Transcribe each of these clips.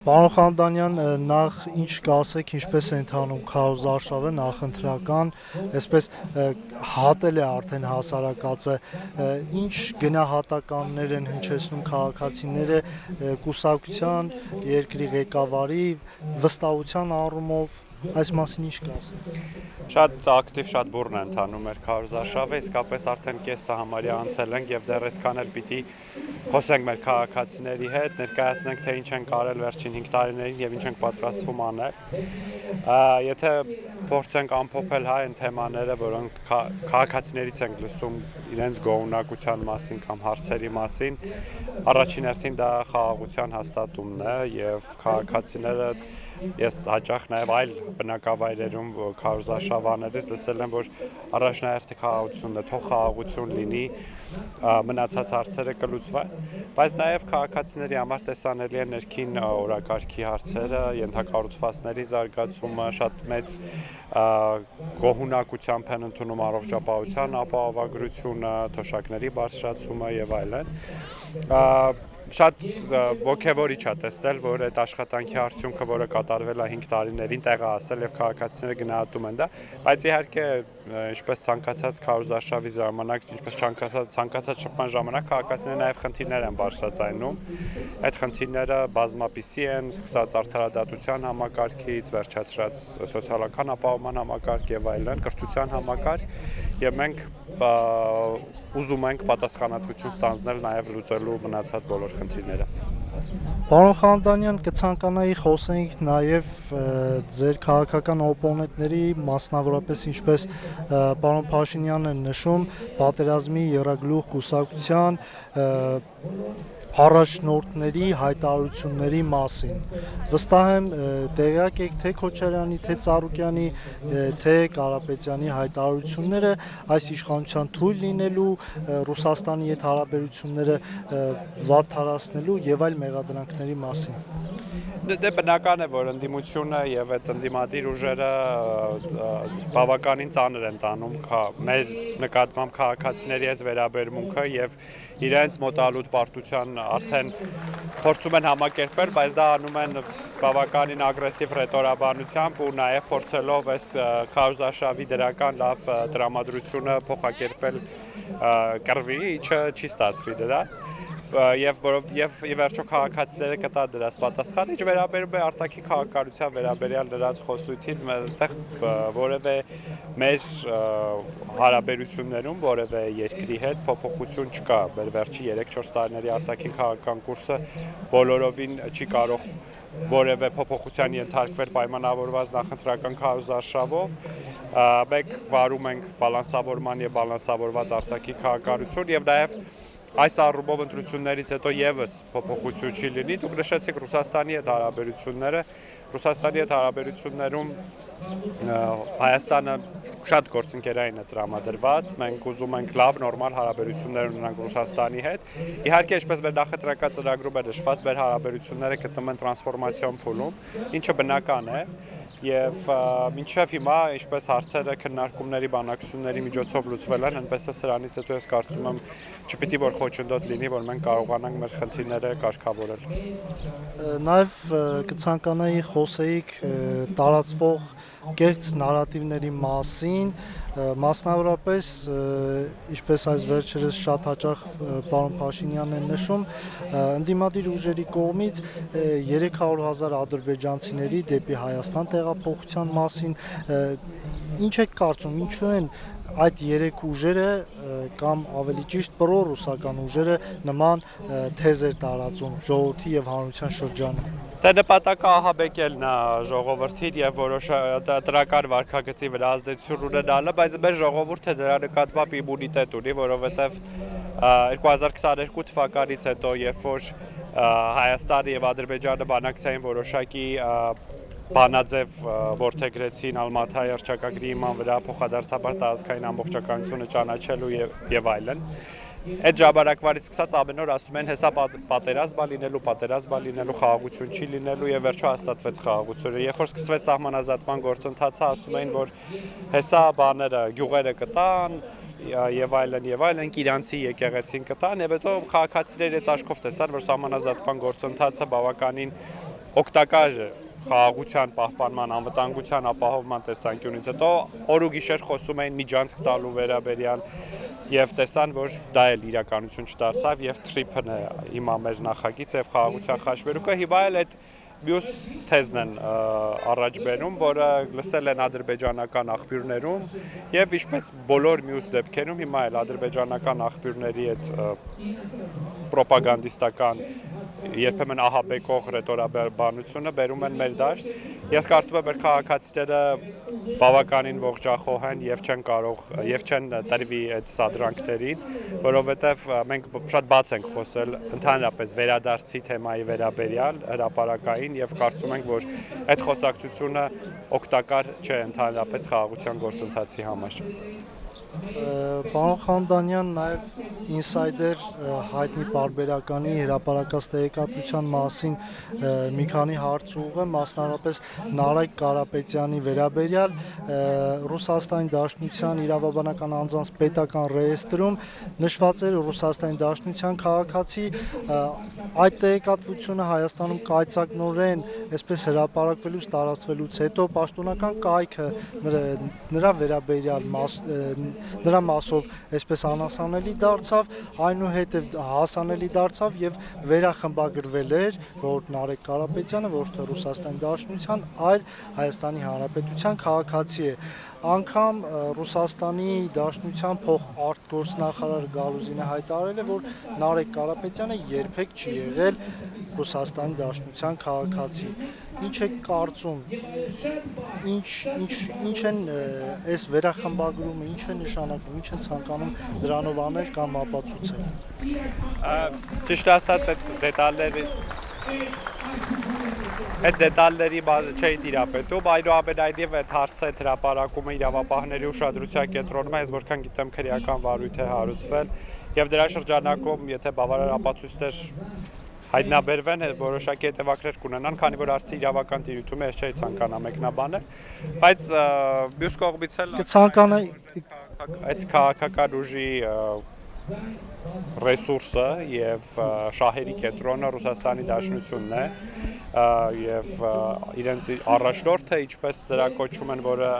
Պարոն Խանոդանյան, նախ ինչ կասեք, ինչպես է ընթանում քարոզարշավը նախընտրական, այսպես հատել է արդեն հասարակածը, ինչ գնահատականներ են հնչեցնում քաղաքացիները կուսակցության, երկրի ղեկավարի վստահության առումով, այս մասին ինչ կասեք։ Շատ ակտիվ, շատ բուռն է ընթանում մեր քարոզարշավը, իսկապես արդեն կեսը համարյա անցել ենք եւ դեռ այսքան էլ պիտի խոսենք մեր քաղաքացիների հետ, ներկայացնենք թե ինչ են կարել վերջին 5 տարիներին եւ ինչ ենք պատրաստվում անել։ Եթե փորձենք ամփոփել այն թեմաները, որոնք քաղաքացիներից ենք լսում իրենց գոհունակության մասին կամ հարցերի մասին, առաջին հերթին դա խաղաղության հաստատումն է եւ քաղաքացիները Ես հաճախ նաև այլ բնակավայրերում քարոզարշավաններից լսել եմ, որ առաջնահերթը խաղաղությունն է, թող խաղաղություն լինի, մնացած հարցերը կլուծվեն, բայց նաև քաղաքացիների համար տեսանելի է ներքին օրակարգի հարցերը, ենթակառուցվածքների զարգացումը, շատ մեծ գոհունակությամբ են ընդունում առողջապահության ապահովագրությունը, թոշակների բարձրացումը եւ այլն։ Շատ ոգևորիչ է տեսնել, որ այդ աշխատանքի արդյունքը, որը կատարվել է 5 տարիներին, տեղ է հասել եւ քաղաքացիները գնահատում են դա, բայց իհարկե, ինչպես ցանկացած քարոզարշավի ժամանակ, ինչպես ցանկացած շփման ժամանակ քաղաքացիները նաեւ խնդիրներ են բարձրացնում։ Այդ խնդիրները բազմապիսի են, սկսած արդարադատության համակարգից, վերջացրած սոցիալական ապահովման համակարգ եւ այլն, կրթության համակարգ, եւ մենք ուզում ենք պատասխանատվություն ստանձնել նաեւ լուծելու մնացած բոլոր խնդիրները։ Պարոն Խանոդանյան, կցանկանայի խոսենք նաև ձեր քաղաքական օպոնենտների, մասնավորապես ինչպես պարոն Փաշինյանն է նշում, պատերազմի եռագլուխ կուսակցության առաջնորդների հայտարարությունների մասին։ Վստահ եմ տեղյակ եք թե Քոչարյանի, թե Ծառուկյանի, թե Կարապետյանի հայտարարությունները այս իշխանության թույլ լինելու, Ռուսաստանի հետ հարաբերությունները վատթարացնելու եւ այլ մեղադրանքների մասին։ Դե բնական է, որ ընդդիմությունը եւ այդ ընդդիմադիր ուժերը բավականին ծանր են տանում մեր նկատմամբ քաղաքացիների այս վերաբերմունքը եւ իրենց մոտալուտ պարտության արդեն փորձում են համակերպել, բայց դա անում են բավականին ագրեսիվ ռետորաբանությամբ ու նաեւ փորձելով այս քարոզարշավի դրական լավ տրամադրությունը փոխակերպել կռվի, ինչը չի ստացվի դրած։ Եվ ի վերջո քաղաքացիները կտա դրած պատասխանը, ինչ վերաբերում է արտաքին քաղաքականության վերաբերյալ դրած խոսույթին, այդտեղ որևէ մեր հարաբերություններում որևէ երկրի հետ փոփոխություն չկա։ Մեր վերջի 3-4 տարիների արտաքին քաղաքական կուրսը բոլորովին չի կարող որևէ փոփոխության ենթարկվել պայմանավորված նախընտրական քարոզարշավով։ Մենք վարում ենք բալանսավորման եւ բալանսավորված արտաքին քաղաքականություն եւ նաեւ այս առումով ընտրություններից հետո եւս փոփոխություն չի լինի։ Դուք նշեցիք Ռուսաստանի հետ հարաբերությունները։ Ռուսաստանի հետ հարաբերություններում Հայաստանը շատ գործընկերային է տրամադրված։ Մենք ուզում ենք լավ նորմալ հարաբերություններ ունենանք Ռուսաստանի հետ։ Իհարկե, ինչպես մեր նախընտրական ծրագրում է նշված, մեր հարաբերությունները գտնվում են տրանսֆորմացիոն փուլում, ինչը բնական է։ Եվ մինչև հիմա, ինչպես հարցերը քննարկումների բանակցությունների միջոցով լուծվել են, այնպես է սրանից հետո ես կարծում եմ չպիտի որ խոչընդոտ լինի, որ մենք կարողանանք մեր խնդիրները կարգավորել։ Նաև կցանկանայի խոսեիք տարածվող կեղծ նարատիվների մասին, մասնավորապես, ինչպես այս վերջերս շատ հաճախ պարոն Փաշինյանն է նշում, ընդդիմադիր ուժերի կողմից 300,000 ադրբեջանցիների դեպի Հայաստան տեղափոխության մասին, ինչ եք կարծում, ինչու են այդ 3 ուժերը կամ ավելի ճիշտ պրոռուսական ուժերը նման թեզեր տարածում ժողովրդի եւ հանրության շրջանում։ Դե նպատակը ահաբեկելն է ժողովրդին եւ որոշ դրական վարքագծի վրա ազդեցություն ունենալը, բայց մեր ժողովուրդը դրա նկատմամբ իմունիտետ ունի, որովհետեւ 2022 թվականից հետո, երբ որ Հայաստանը եւ Ադրբեջանը բանակցային որոշակի բանաձև որդեգրեցին Ալմաթայի հռչակագրի հիման վրա փոխադարձաբար տարածքային ամբողջականությունը ճանաչելու եւ այլն։ Այդ ժամանակվանից սկսած ամեն օր ասում են հեսա պատերազմա լինելու, խաղաղություն չի լինելու եւ վերջո հաստատվեց խաղաղությունը։ Երբ որ սկսվեց սահմանազատման գործընթացը, ասում էին, որ հեսա բաները, գյուղերը կտան եւ այլն, Իրանցի եկեղեցին կտան եւ հետո քաղաքացիները այս աչքով տեսան, որ սահմանազատման գործընթացը բավականին օգտակար խաղաղության պահպանման, անվտանգության ապահովման տեսանկյունից հետո օր ու գիշեր խոսում էին միջանցք տալու վերաբերյալ եւ տեսան, որ դա էլ իրականություն չդարձավ եւ թրիփն է հիմա մեր նախագիծը եւ խաղաղության խաչմերուկը հիմա էլ այդ մյուս թեզն են առաջ բերում, որը լսել են ադրբեջանական աղբյուրներում եւ ինչպես բոլոր մյուս դեպքերում հիմա էլ ադրբեջանական աղբյուրների այդ պրոպագանդիստական երբեմն ահաբեկող ռետորաբանությունը բերում են մեր դաշտ։ Ես կարծում եմ, որ քաղաքացիները բավականին ողջախոհ են եւ չեն տրվի այդ սադրանքներին, որովհետեւ մենք շատ բաց ենք խոսել ընդհանրապես վերադարձի թեմայի վերաբերյալ հրապարակային եւ կարծում ենք, որ այդ խոսակցությունը օգտակար չէ ընդհանրապես խաղաղության գործընթացի համար։ Պարոն Խանդանյան նաև ինսայդեր հայտնի պարբերականի հրապարակած տեղեկատվության մասին մի քանի հարց ուղղեմ, մասնավորապես Նարեկ Կարապետյանի վերաբերյալ Ռուսաստանի Դաշնության իրավաբանական անձանց պետական ռեեստրում նշված էր Ռուսաստանի Դաշնության քաղաքացի, այդ տեղեկատվությունը Հայաստանում կայծակնորեն այսպես հրապարակվելուց տարածվելուց հետո պաշտոնական կայքը նրա վերաբերյալ նրա մասով այսպես անհասանելի դարձավ, այնուհետև հասանելի դարձավ եւ վերախմբագրվել էր, որ Նարեկ Կարապետյանը ոչ թե Ռուսաստանի Դաշնության, այլ Հայաստանի Հանրապետության քաղաքացի է։ Անգամ Ռուսաստանի Դաշնության փոխարտգործնախարար Գալուզինը հայտարարել է, որ Նարեկ Կարապետյանը երբեք չի եղել Ռուսաստանի Դաշնության քաղաքացի։ Ինչ եք կարծում, ինչ են այս վերախմբագրումը, ինչ է նշանակում, ինչ են ցանկանում դրանով անել կամ ապացուցել։ Ճիշտ ասած, այդ դետալների չէի տիրապետում, այնուամենայնիվ այդ հարցը, այդ հրապարակումը իրավապահների ուշադրության կենտրոնում է, ես որքան գիտեմ քրեական վարույթ է հարուցվել եւ դրա շրջանակում, եթե բավարար ապացույցներ հայտնաբերվեն, որոշակի հետևանքներ կունենան, քանի որ հարցի իրավական տիրույթում ես չէի ցանկանա մեկնաբանել, բայց մյուս կողմից էլ այդ քաղաքական ուժի ռեսուրսը եւ շահերի կենտրոնը Ռուսաստանի Դաշնությունն է եւ իրենց առաջնորդը, ինչպես դրա կոչում են, որը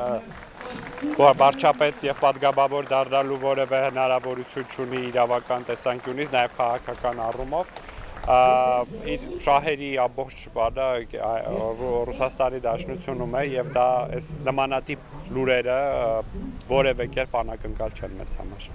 վարչապետ եւ պատգամավոր դառնալու որևէ հնարավորություն չունի իրավական տեսանկյունից, նաեւ քաղաքական առումով իր շահերի ամբողջ բանը Ռուսաստանի Դաշնությունում է եւ դա այս նմանատիպ լուրերը որևէ կերպ անակնկալ չեն մեզ համար։